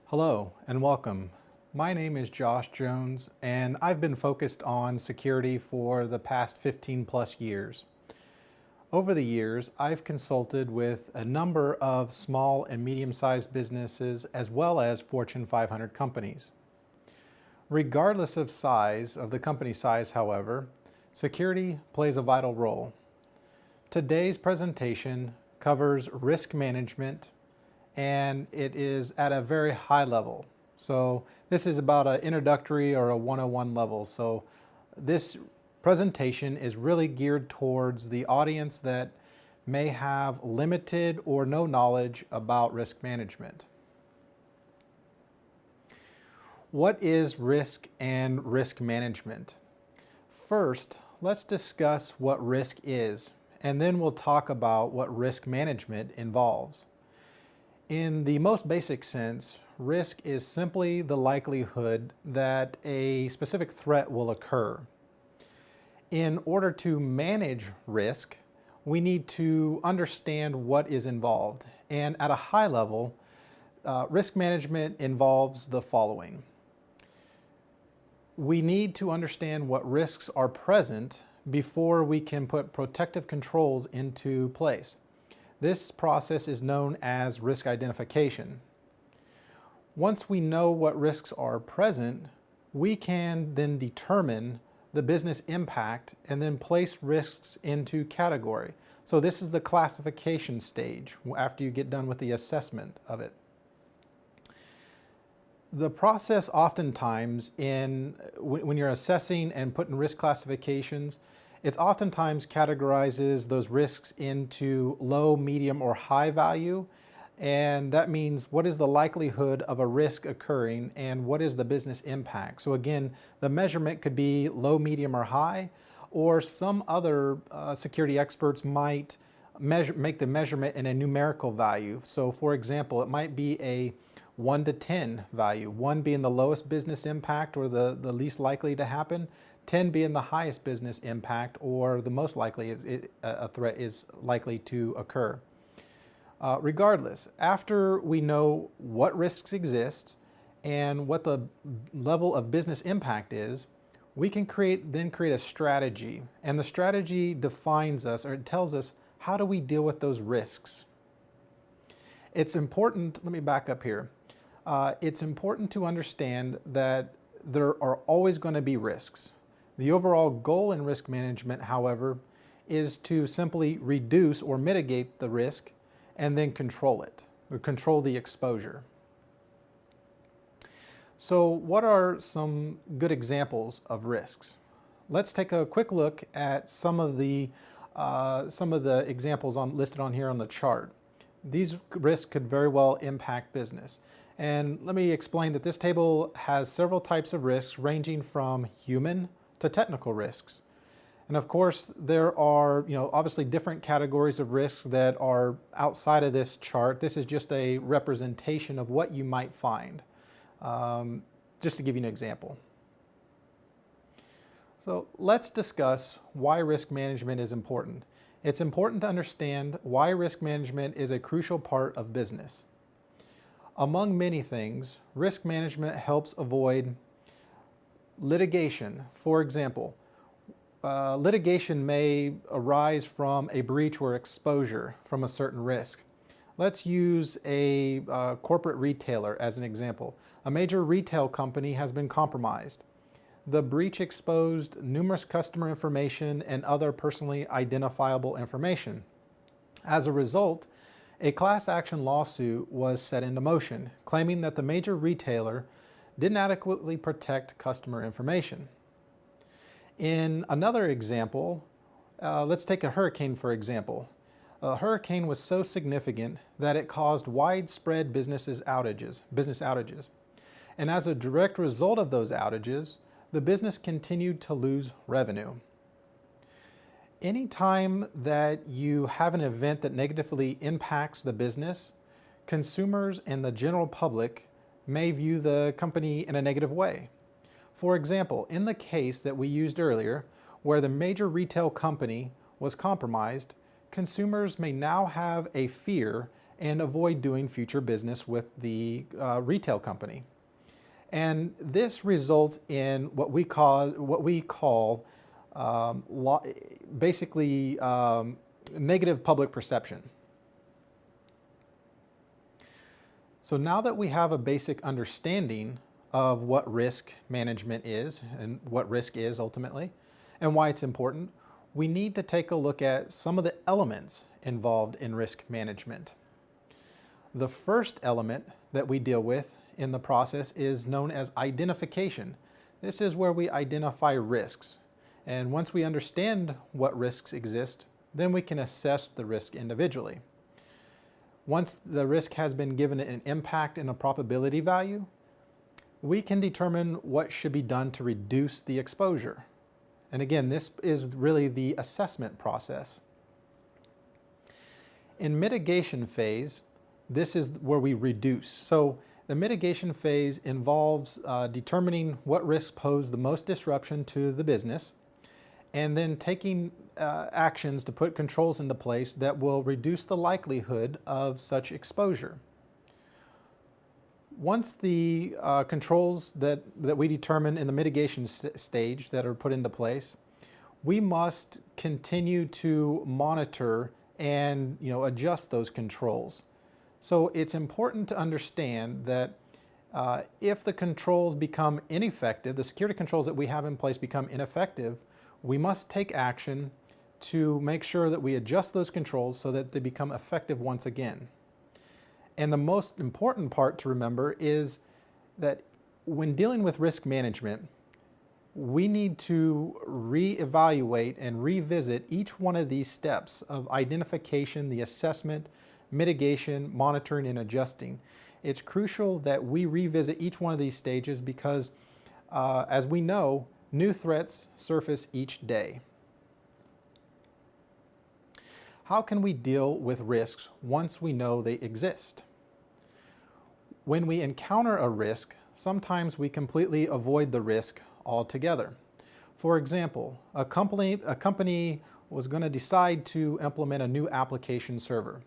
Hello and welcome. My name is Josh Jones and I've been focused on security for the past 15 plus years. Over the years, I've consulted with a number of small and medium-sized businesses as well as Fortune 500 companies. Regardless of size, of the company size, however, security plays a vital role. Today's presentation covers risk management, and it is at a very high level. So this is about an introductory or a 101 level. So this presentation is really geared towards the audience that may have limited or no knowledge about risk management. What is risk and risk management? First, let's discuss what risk is, and then we'll talk about what risk management involves. In the most basic sense, risk is simply the likelihood that a specific threat will occur. In order to manage risk, we need to understand what is involved. And at a high level, risk management involves the following. We need to understand what risks are present before we can put protective controls into place. This process is known as risk identification. Once we know what risks are present, we can then determine the business impact and then place risks into category. So this is the classification stage after you get done with the assessment of it. The process oftentimes when you're assessing and putting risk classifications, it oftentimes categorizes those risks into low, medium, or high value. And that means what is the likelihood of a risk occurring and what is the business impact. So again, the measurement could be low, medium, or high, or some other security experts might make the measurement in a numerical value. So for example, it might be a 1 to 10 value, 1 being the lowest business impact or the least likely to happen, 10 being the highest business impact or the most likely a threat is likely to occur. Regardless, after we know what risks exist and what the level of business impact is, we can then create a strategy. And the strategy defines us, or it tells us, how do we deal with those risks? It's important, let me back up here. It's important to understand that there are always going to be risks. The overall goal in risk management, however, is to simply reduce or mitigate the risk and then control it, or control the exposure. So what are some good examples of risks? Let's take a quick look at some of the examples listed on here on the chart. These risks could very well impact business. And let me explain that this table has several types of risks ranging from human to technical risks. And of course, there are, obviously different categories of risks that are outside of this chart. This is just a representation of what you might find, just to give you an example. So let's discuss why risk management is important. It's important to understand why risk management is a crucial part of business. Among many things, risk management helps avoid litigation. For example, litigation may arise from a breach or exposure from a certain risk. Let's use a corporate retailer as an example. A major retail company has been compromised. The breach exposed numerous customer information and other personally identifiable information. As a result, a class action lawsuit was set into motion, claiming that the major retailer didn't adequately protect customer information. In another example, let's take a hurricane for example. A hurricane was so significant that it caused widespread business outages. And as a direct result of those outages, the business continued to lose revenue. Anytime that you have an event that negatively impacts the business, consumers and the general public may view the company in a negative way. For example, in the case that we used earlier, where the major retail company was compromised, consumers may now have a fear and avoid doing future business with the retail company. And this results in what we call basically negative public perception. So now that we have a basic understanding of what risk management is and what risk is ultimately and why it's important, we need to take a look at some of the elements involved in risk management. The first element that we deal with in the process is known as identification. This is where we identify risks. And once we understand what risks exist, then we can assess the risk individually. Once the risk has been given an impact and a probability value, we can determine what should be done to reduce the exposure. And again, this is really the assessment process. In mitigation phase, this is where we reduce. So the mitigation phase involves determining what risks pose the most disruption to the business, and then taking actions to put controls into place that will reduce the likelihood of such exposure. Once the controls that we determine in the mitigation stage that are put into place, we must continue to monitor and adjust those controls. So it's important to understand that if the controls become ineffective, the security controls that we have in place become ineffective, we must take action to make sure that we adjust those controls so that they become effective once again. And the most important part to remember is that when dealing with risk management, we need to reevaluate and revisit each one of these steps of identification, the assessment, mitigation, monitoring, and adjusting. It's crucial that we revisit each one of these stages because, as we know, new threats surface each day. How can we deal with risks once we know they exist? When we encounter a risk, sometimes we completely avoid the risk altogether. For example, a company was going to decide to implement a new application server.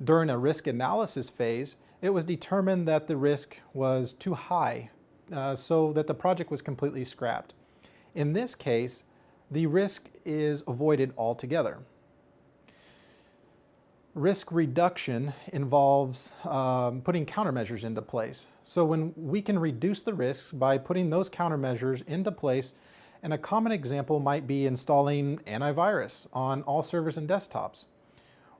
During a risk analysis phase, it was determined that the risk was too high, so that the project was completely scrapped. In this case, the risk is avoided altogether. Risk reduction involves putting countermeasures into place. So when we can reduce the risks by putting those countermeasures into place, and a common example might be installing antivirus on all servers and desktops.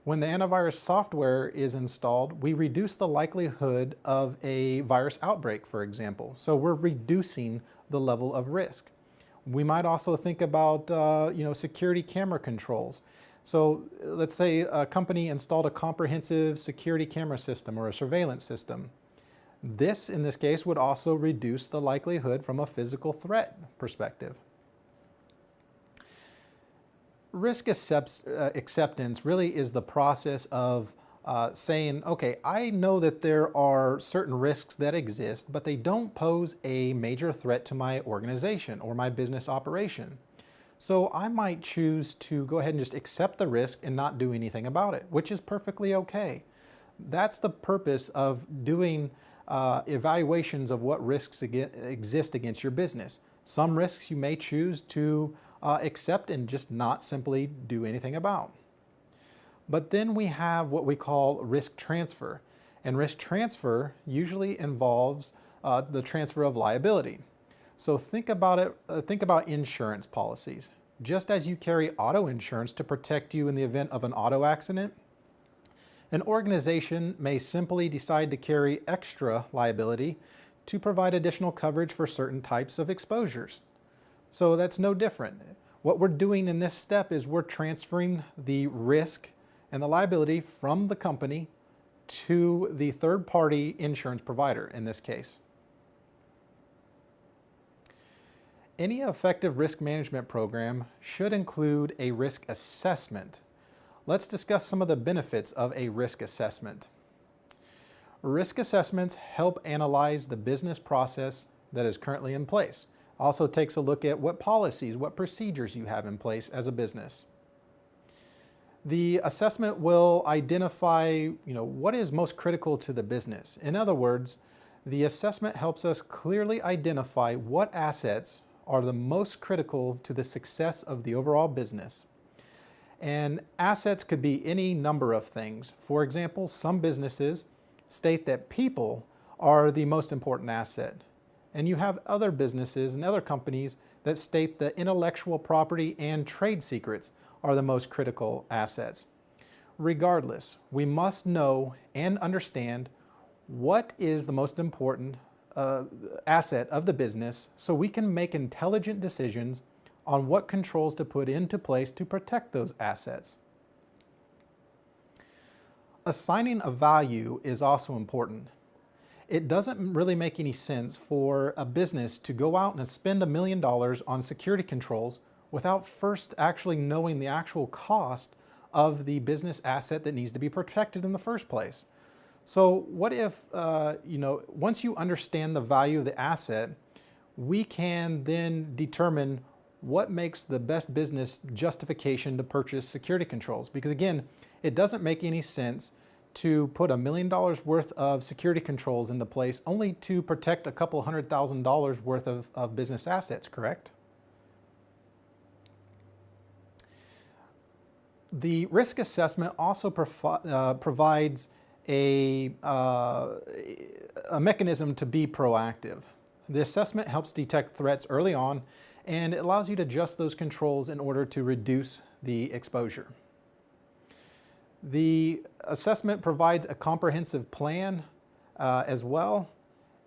When the antivirus software is installed, we reduce the likelihood of a virus outbreak, for example. So we're reducing the level of risk. We might also think about security camera controls. So let's say a company installed a comprehensive security camera system or a surveillance system. This, in this case, would also reduce the likelihood from a physical threat perspective. Risk acceptance really is the process of saying, okay, I know that there are certain risks that exist, but they don't pose a major threat to my organization or my business operation. So I might choose to go ahead and just accept the risk and not do anything about it, which is perfectly okay. That's the purpose of doing evaluations of what risks exist against your business. Some risks you may choose to accept and just not simply do anything about. But then we have what we call risk transfer. And risk transfer usually involves the transfer of liability. So think about insurance policies. Just as you carry auto insurance to protect you in the event of an auto accident, an organization may simply decide to carry extra liability to provide additional coverage for certain types of exposures. So that's no different. What we're doing in this step is we're transferring the risk and the liability from the company to the third-party insurance provider in this case. Any effective risk management program should include a risk assessment. Let's discuss some of the benefits of a risk assessment. Risk assessments help analyze the business process that is currently in place. Also takes a look at what policies, what procedures you have in place as a business. The assessment will identify, what is most critical to the business. In other words, the assessment helps us clearly identify what assets are the most critical to the success of the overall business. And assets could be any number of things. For example, some businesses state that people are the most important asset. And you have other businesses and other companies that state that intellectual property and trade secrets are the most critical assets. Regardless, we must know and understand what is the most important asset of the business so we can make intelligent decisions on what controls to put into place to protect those assets. Assigning a value is also important. It doesn't really make any sense for a business to go out and spend $1 million on security controls without first actually knowing the actual cost of the business asset that needs to be protected in the first place. So what if, once you understand the value of the asset, we can then determine what makes the best business justification to purchase security controls. Because again, it doesn't make any sense to put $1 million worth of security controls into place only to protect a couple $100,000 worth of business assets, correct? The risk assessment also provides a mechanism to be proactive. The assessment helps detect threats early on, and it allows you to adjust those controls in order to reduce the exposure. The assessment provides a comprehensive plan as well,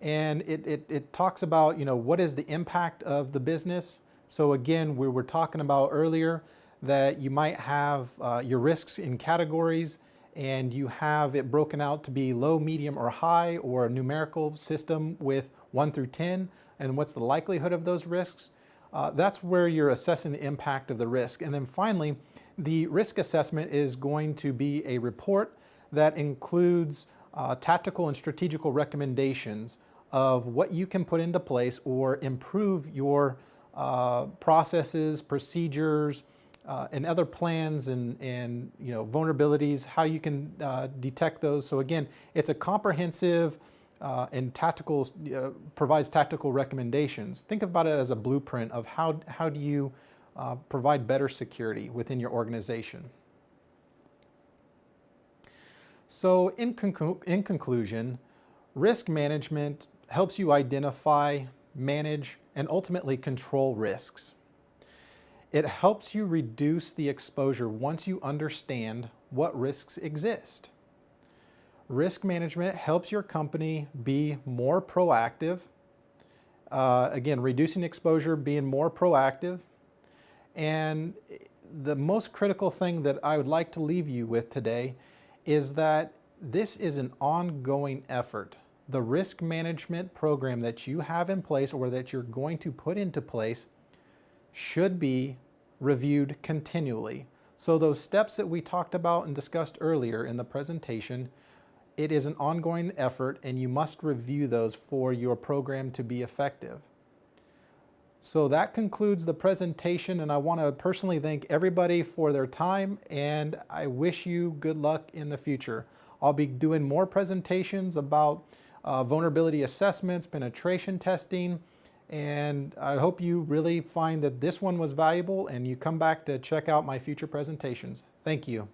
and it talks about what is the impact of the business. So again, we were talking about earlier that you might have your risks in categories, and you have it broken out to be low, medium, or high, or a numerical system with 1 through 10, and what's the likelihood of those risks. That's where you're assessing the impact of the risk. And then finally, the risk assessment is going to be a report that includes tactical and strategical recommendations of what you can put into place or improve your processes, procedures, and other plans and vulnerabilities, how you can detect those. So again, it's a comprehensive and tactical, provides tactical recommendations. Think about it as a blueprint of how do you provide better security within your organization. So in conclusion, risk management helps you identify, manage, and ultimately control risks. It helps you reduce the exposure once you understand what risks exist. Risk management helps your company be more proactive. Again, reducing exposure, being more proactive. And the most critical thing that I would like to leave you with today is that this is an ongoing effort. The risk management program that you have in place or that you're going to put into place should be reviewed continually. So those steps that we talked about and discussed earlier in the presentation, it is an ongoing effort, and you must review those for your program to be effective. So that concludes the presentation, and I want to personally thank everybody for their time, and I wish you good luck in the future. I'll be doing more presentations about vulnerability assessments, penetration testing, and I hope you really find that this one was valuable and you come back to check out my future presentations. Thank you.